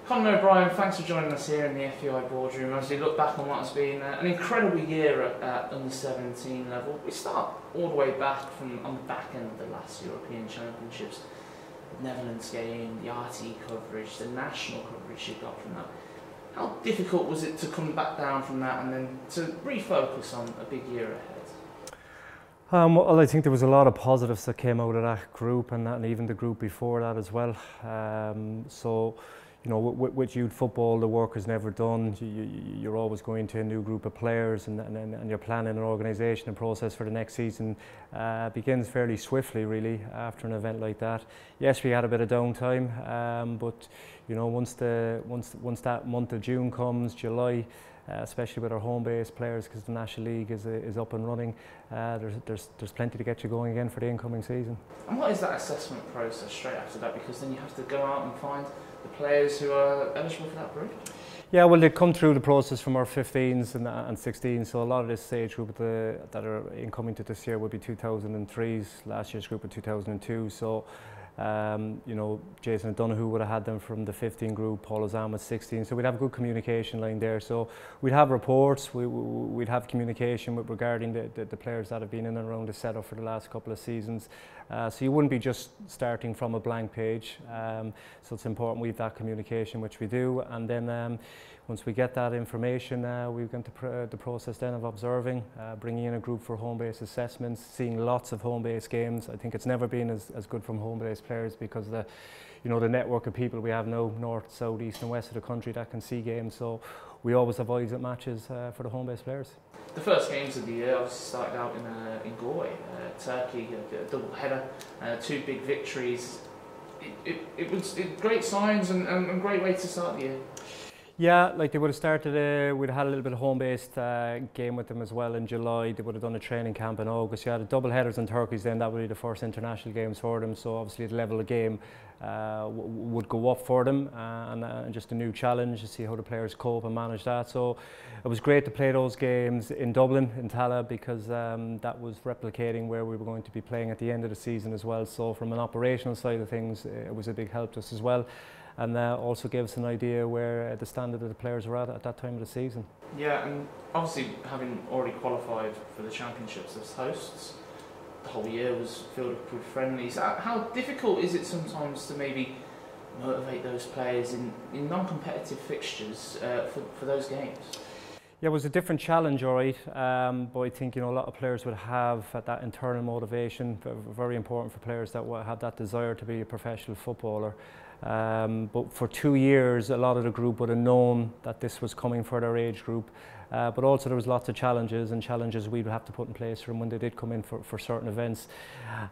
Colin O'Brien, thanks for joining us here in the FEI boardroom as we look back on what has been an incredible year at under-17 level. We start all the way back from on the back end of the last European Championships, the Netherlands game, the RT coverage, the national coverage you got from that. How difficult was it to come back down from that and then to refocus on a big year ahead? Well, I think there was a lot of positives that came out of that group and even the group before that as well. So, you know, with youth football, the work is never done. You're always going to a new group of players and you're planning an organisation and process for the next season begins fairly swiftly, really, after an event like that. Yes, we had a bit of downtime, but, you know, once that month of June comes, July, especially with our home-based players, because the National League is up and running, there's plenty to get you going again for the incoming season. And what is that assessment process straight after that? Because then you have to go out and find the players who are eligible for that group? Yeah, well, they come through the process from our 15s and 16s, so a lot of this age group that are incoming to this year would be 2003s, last year's group of 2002. So, you know, Jason Donoghue would have had them from the 15 group, Paul Ozan was 16, so we'd have a good communication line there. So we'd have reports, we'd have communication regarding the players that have been in and around the setup for the last couple of seasons. So you wouldn't be just starting from a blank page. So it's important we have that communication, which we do, and then once we get that information, we go into the process then of observing, bringing in a group for home-based assessments, seeing lots of home-based games. I think it's never been as good from home-based players because of the network of people we have now, north, south, east and west of the country that can see games. So we always have eyes at matches for the home-based players. The first games of the year obviously started out in Galway, Turkey, a double header, 2 big victories. It was great signs and great way to start the year. Yeah, like they would have started, we'd have had a little bit of home-based game with them as well in July. They would have done a training camp in August. You had a double headers and Turkeys then, that would be the first international games for them. So obviously the level of game would go up for them and just a new challenge to see how the players cope and manage that. So it was great to play those games in Dublin, in Tallaght, because that was replicating where we were going to be playing at the end of the season as well. So from an operational side of things, it was a big help to us as well. And also gave us an idea where the standard of the players were at that time of the season. Yeah, and obviously having already qualified for the championships as hosts, the whole year was filled with friendlies. How difficult is it sometimes to maybe motivate those players in non-competitive fixtures for those games? Yeah, it was a different challenge, all right, but I think, you know, a lot of players would have that internal motivation, very important for players that have that desire to be a professional footballer. But for 2 years, a lot of the group would have known that this was coming for their age group, but also there was lots of challenges we would have to put in place for them when they did come in for certain events.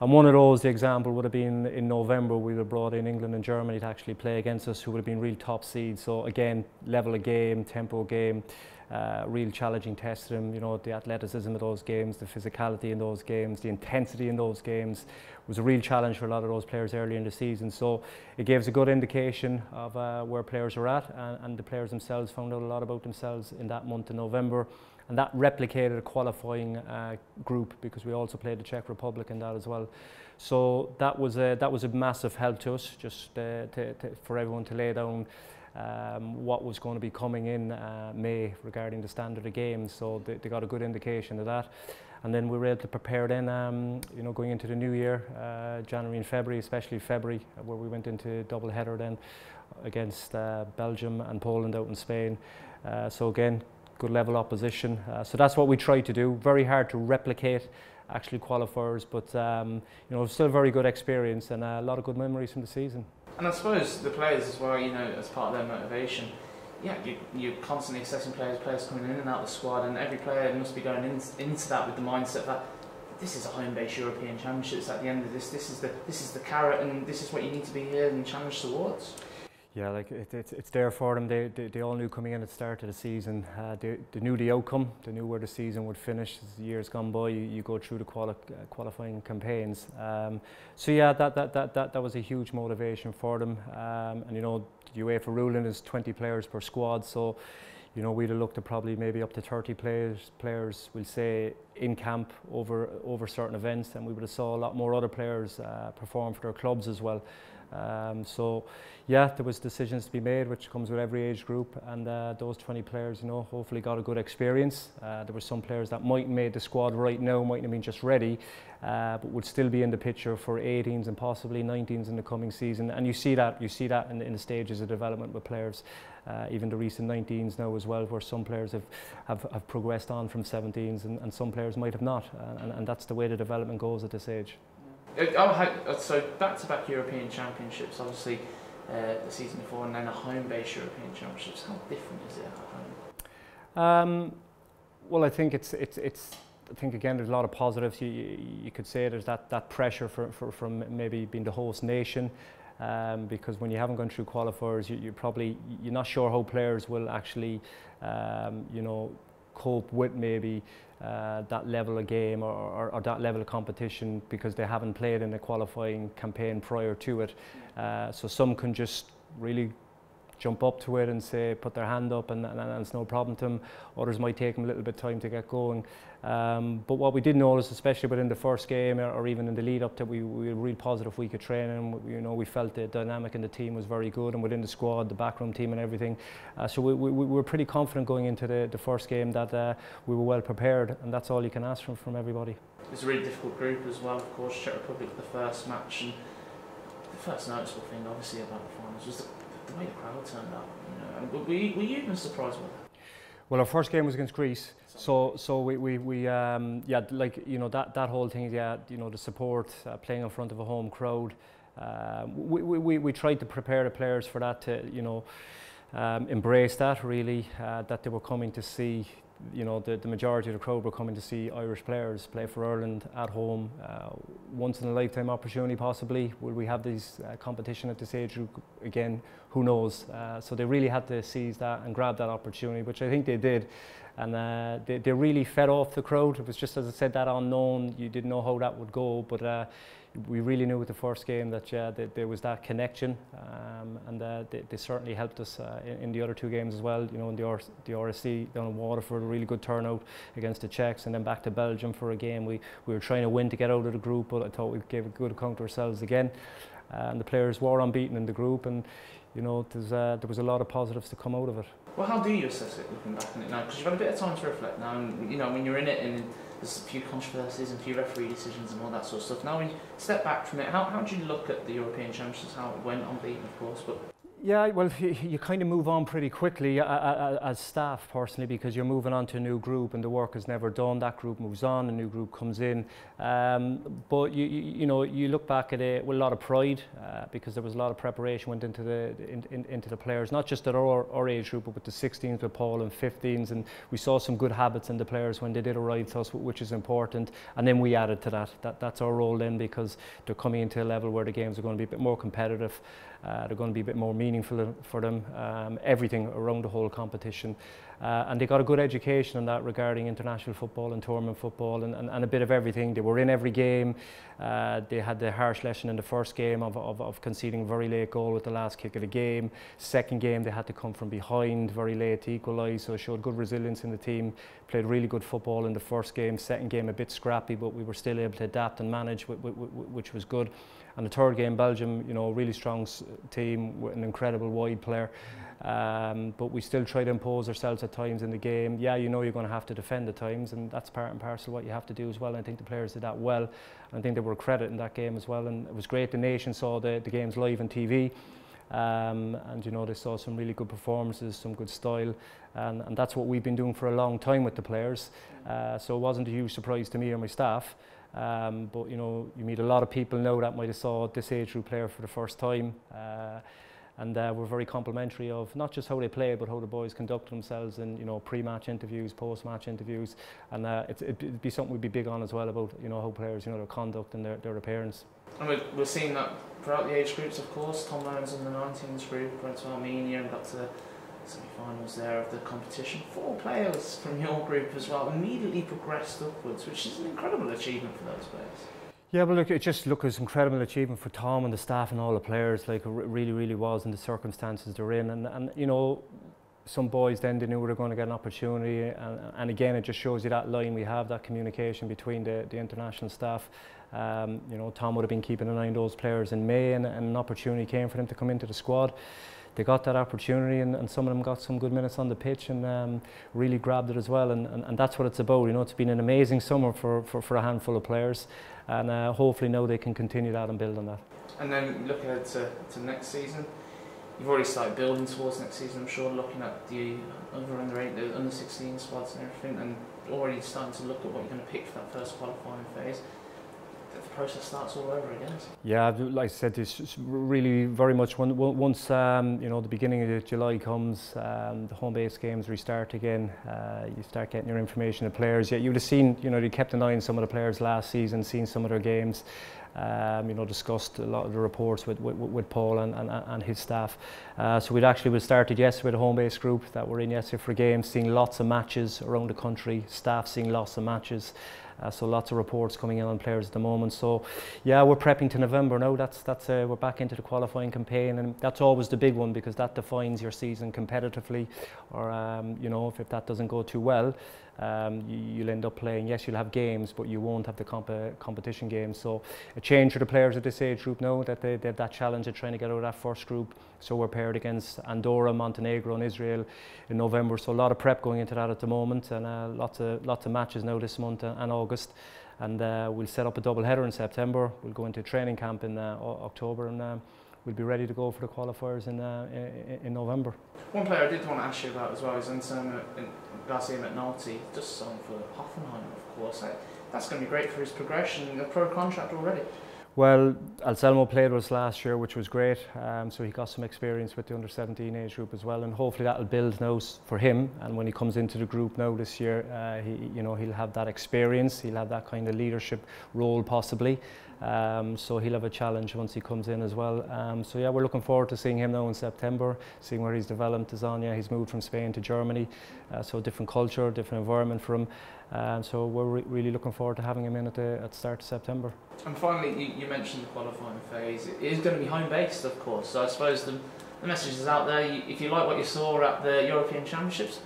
And one of those, the example would have been in November, we would have brought in England and Germany to actually play against us, who would have been real top seeds. So again, level of game, tempo game, real challenging test for them. You know, the athleticism of those games, the physicality in those games, the intensity in those games was a real challenge for a lot of those players early in the season. So it gives a good indication of where players are at, and the players themselves found out a lot about themselves in that month of November, and that replicated a qualifying group, because we also played the Czech Republic in that as well. So that was a massive help to us, just for everyone to lay down what was going to be coming in May regarding the standard of games. So they got a good indication of that, and then we were able to prepare then, you know, going into the new year, January and February, especially February, where we went into double header then against Belgium and Poland out in Spain. So again, good level opposition. So that's what we tried to do. Very hard to replicate actually qualifiers, but you know, still very good experience and a lot of good memories from the season. And I suppose the players as well, you know, as part of their motivation, yeah, you're constantly assessing players coming in and out of the squad, and every player must be going into that with the mindset that this is a home-based European Championships. At the end of this is the carrot, and this is what you need to be here and challenge towards. Yeah, like it's there for them. They all knew coming in at the start of the season. They knew the outcome. They knew where the season would finish. As the years gone by, you go through the qualifying campaigns. So yeah, that was a huge motivation for them. And you know, the UEFA ruling is 20 players per squad. So, you know, we'd have looked at probably maybe up to 30 players. We'll say in camp over certain events, and we would have saw a lot more other players perform for their clubs as well. So yeah, there was decisions to be made, which comes with every age group, and those 20 players, you know, hopefully got a good experience. There were some players that mightn't made the squad right now, mightn't have been just ready, but would still be in the picture for 18s and possibly 19s in the coming season. And you see that in the stages of development with players, even the recent 19s now as well, where some players have progressed on from 17s and some players might have not, and that's the way the development goes at this age. So back-to-back European Championships, obviously the season before, and then a home-based European Championships. How different is it at home? Well, I think I think again there's a lot of positives. You could say there's that pressure from maybe being the host nation, because when you haven't gone through qualifiers, you're not sure how players will actually you know, cope with maybe that level of game or that level of competition, because they haven't played in a qualifying campaign prior to it. So some can just really jump up to it and say, put their hand up, and it's no problem to them. Others might take them a little bit of time to get going. But what we did notice, especially within the first game or even in the lead up to, we were a real positive week of training. You know, we felt the dynamic in the team was very good, and within the squad, the backroom team and everything. So we were pretty confident going into the first game that we were well prepared, and that's all you can ask from everybody. It's a really difficult group as well, of course. Czech Republic, the first match, and the first noticeable thing obviously about the finals was the way the crowd turned out. You know, were you even surprised with that? Well, our first game was against Greece, so we yeah, like, you know, that whole thing, yeah, you know, the support, playing in front of a home crowd. We tried to prepare the players for that, to, you know, embrace that really, that they were coming to see. You know, the majority of the crowd were coming to see Irish players play for Ireland at home. Once in a lifetime opportunity possibly. Will we have this competition at this age group again? Who knows? So they really had to seize that and grab that opportunity, which I think they did. And they really fed off the crowd. It was just, as I said, that unknown. You didn't know how that would go, but we really knew with the first game that, yeah, there was that connection, and they certainly helped us in the other two games as well. You know, in the RSC down in Waterford, a really good turnout against the Czechs, and then back to Belgium for a game. We were trying to win to get out of the group, but I thought we gave a good account to ourselves again. And the players were unbeaten in the group, and you know, there was a lot of positives to come out of it. Well, how do you assess it looking back on it now? Because you've had a bit of time to reflect now, and you know, when you're in it, and there's a few controversies and a few referee decisions and all that sort of stuff. Now, when you step back from it, how do you look at the European Championships? How it went, unbeaten, of course, but. Yeah, well, you kind of move on pretty quickly as staff, personally, because you're moving on to a new group and the work is never done. That group moves on, a new group comes in. But you know, you look back at it with a lot of pride, because there was a lot of preparation went into the players, not just at our age group, but with the 16s with Paul and 15s, and we saw some good habits in the players when they did arrive to us, which is important. And then we added to that. That's our role then, because they're coming into a level where the games are going to be a bit more competitive. They're going to be a bit more meaningful for them, everything around the whole competition. And they got a good education on that regarding international football and tournament football, and a bit of everything. They were in every game. They had the harsh lesson in the first game of conceding a very late goal with the last kick of the game. Second game, they had to come from behind very late to equalise, so it showed good resilience in the team. Played really good football in the first game. Second game, a bit scrappy, but we were still able to adapt and manage, which was good. And the third game, Belgium, you know, really strong team with an incredible wide player. But we still try to impose ourselves at times in the game. Yeah, you know you're going to have to defend at times, and that's part and parcel of what you have to do as well. And I think the players did that well. And I think they were a credit in that game as well. And it was great. The nation saw the games live on TV. And you know, they saw some really good performances, some good style, and that's what we've been doing for a long time with the players. So it wasn't a huge surprise to me or my staff. But you know, you meet a lot of people now that might have saw this age group player for the first time, and we're very complimentary of not just how they play, but how the boys conduct themselves in, you know, pre-match interviews, post-match interviews, and it'd be something we'd be big on as well, about, you know, how players, you know, their conduct and their appearance. And we're seeing that throughout the age groups, of course. Tom Lowndes in the 19s group went to Armenia and got to the semi-finals there of the competition. 4 players from your group as well immediately progressed upwards, which is an incredible achievement for those players. Yeah, well, look, it just looked as incredible achievement for Tom and the staff and all the players. Like, it really was in the circumstances they're in, and you know, some boys then they knew they were going to get an opportunity, and again it just shows you that line we have, that communication between the international staff. You know, Tom would have been keeping an eye on those players in May, and an opportunity came for them to come into the squad. They got that opportunity, and some of them got some good minutes on the pitch, and really grabbed it as well, and that's what it's about. You know, it's been an amazing summer for a handful of players, and hopefully now they can continue that and build on that. And then looking ahead to next season, you've already started building towards next season, I'm sure, looking at the under-8, the under-16 squads and everything, and already starting to look at what you're going to pick for that first qualifying phase. The process starts all over again. Yeah, like I said, it's really very much once you know, the beginning of July comes, the home base games restart again. You start getting your information of players. Yeah, you would have seen, you know, you kept an eye on some of the players last season, seen some of their games. You know, discussed a lot of the reports with Paul and his staff. So we started yesterday with a home base group that were in yesterday for games, seeing lots of matches around the country, staff seeing lots of matches. So lots of reports coming in on players at the moment. So yeah, we're prepping to November now. We're back into the qualifying campaign, and that's always the big one, because that defines your season competitively. Or you know, if that doesn't go too well, you'll end up playing. Yes, you'll have games, but you won't have the competition games. So a change for the players of this age group now, that they have that challenge of trying to get out of that first group. So we're paired against Andorra, Montenegro and Israel in November. So a lot of prep going into that at the moment, and lots of matches now this month and August. And we'll set up a double header in September. We'll go into training camp in October, and we'll be ready to go for the qualifiers in November. One player I did want to ask you about as well is Garcia McNulty, just signed for Hoffenheim, of course. That's going to be great for his progression, a pro contract already. Well, Anselmo played with us last year, which was great. So he got some experience with the under-17 age group as well, and hopefully that'll build now for him. And when he comes into the group now this year, he'll have that experience. He'll have that kind of leadership role possibly. So he'll have a challenge once he comes in as well. So yeah, we're looking forward to seeing him now in September, seeing where he's developed. He's moved from Spain to Germany, so different culture, different environment for him. So we're really looking forward to having him in at the start of September. And finally, you mentioned the qualifying phase. It is going to be home-based, of course. So I suppose the message is out there. If you like what you saw at the European Championships,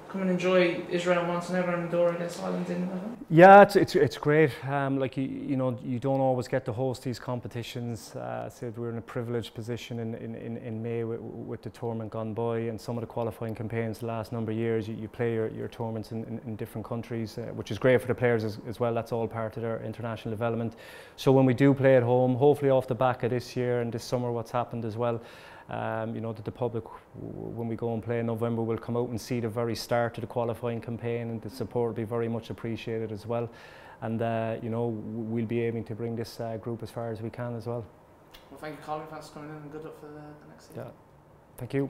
come and enjoy Israel, Montenegro and Andorra against Ireland in November. Yeah, it's great. Like you know, you don't always get to host these competitions. So we're in a privileged position in May with the tournament gone by, and some of the qualifying campaigns the last number of years. You play your tournaments in different countries, which is great for the players as well. That's all part of their international development. So when we do play at home, hopefully off the back of this year and this summer, what's happened as well. You know, that the public, when we go and play in November, will come out and see the very start of the qualifying campaign, and the support will be very much appreciated as well. And you know, we'll be aiming to bring this group as far as we can as well. Well, thank you, Colin. Thanks for coming in, and good luck for the next season. Yeah, thank you.